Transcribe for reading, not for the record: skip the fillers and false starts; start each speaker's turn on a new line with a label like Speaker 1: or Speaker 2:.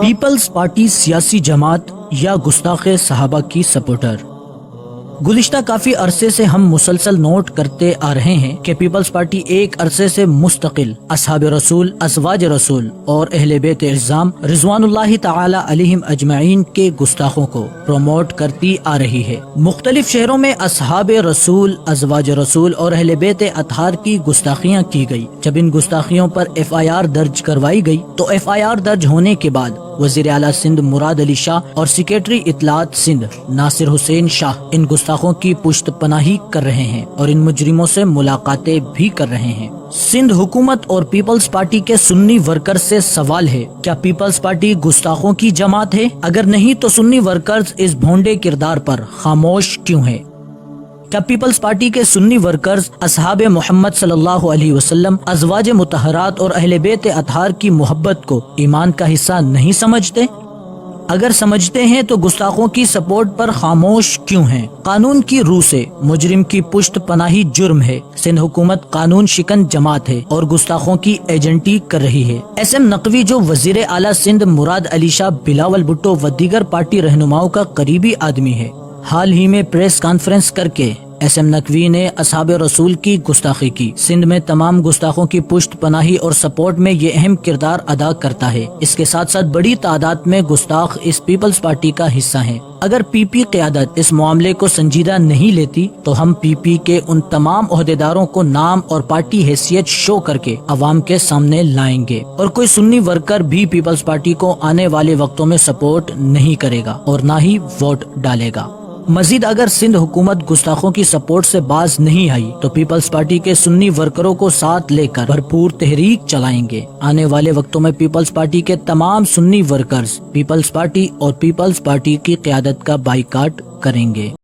Speaker 1: Peoples party سیاسی جماعت یا گستاخ صحابہ کی سپورٹر۔ گزشتہ کافی عرصے سے ہم مسلسل نوٹ کرتے آ رہے ہیں کہ پیپلز پارٹی ایک عرصے سے مستقل اصحاب رسول، ازواج رسول اور اہل بیت اعظام رضوان اللہ تعالی علیہم اجمعین کے گستاخوں کو پروموٹ کرتی آ رہی ہے۔ مختلف شہروں میں اصحاب رسول، ازواج رسول اور اہل بیت اطہار کی گستاخیاں کی گئی۔ جب ان گستاخیوں پر FIR درج کروائی گئی تو FIR درج ہونے کے بعد وزیر اعلیٰ سندھ مراد علی شاہ اور سیکریٹری اطلاعات سندھ ناصر حسین شاہ ان گستاخوں کی پشت پناہی کر رہے ہیں اور ان مجرموں سے ملاقاتیں بھی کر رہے ہیں۔ سندھ حکومت اور پیپلز پارٹی کے سنی ورکرز سے سوال ہے، کیا پیپلز پارٹی گستاخوں کی جماعت ہے؟ اگر نہیں تو سنی ورکرز اس بھونڈے کردار پر خاموش کیوں ہیں؟ کیا پیپلز پارٹی کے سنی ورکرز اصحاب محمد صلی اللہ علیہ وسلم، ازواج مطہرات اور اہل بیت اطہار کی محبت کو ایمان کا حصہ نہیں سمجھتے؟ اگر سمجھتے ہیں تو گستاخوں کی سپورٹ پر خاموش کیوں ہیں؟ قانون کی روح سے مجرم کی پشت پناہی جرم ہے۔ سندھ حکومت قانون شکن جماعت ہے اور گستاخوں کی ایجنٹی کر رہی ہے۔ SM نقوی جو وزیر اعلیٰ سندھ مراد علی شاہ، بلاول بھٹو و دیگر پارٹی رہنماؤں کا قریبی آدمی ہے، حال ہی میں پریس کانفرنس کر کے SM نقوی نے اصحاب رسول کی گستاخی کی۔ سندھ میں تمام گستاخوں کی پشت پناہی اور سپورٹ میں یہ اہم کردار ادا کرتا ہے۔ اس کے ساتھ ساتھ بڑی تعداد میں گستاخ اس پیپلز پارٹی کا حصہ ہیں۔ اگر PP قیادت اس معاملے کو سنجیدہ نہیں لیتی تو ہم PP کے ان تمام عہدیداروں کو نام اور پارٹی حیثیت شو کر کے عوام کے سامنے لائیں گے، اور کوئی سنی ورکر بھی پیپلز پارٹی کو آنے والے وقتوں میں سپورٹ نہیں کرے گا اور نہ ہی ووٹ ڈالے گا۔ مزید اگر سندھ حکومت گستاخوں کی سپورٹ سے باز نہیں آئی تو پیپلز پارٹی کے سنی ورکروں کو ساتھ لے کر بھرپور تحریک چلائیں گے۔ آنے والے وقتوں میں پیپلز پارٹی کے تمام سنی ورکرز پیپلز پارٹی اور پیپلز پارٹی کی قیادت کا بائیکاٹ کریں گے۔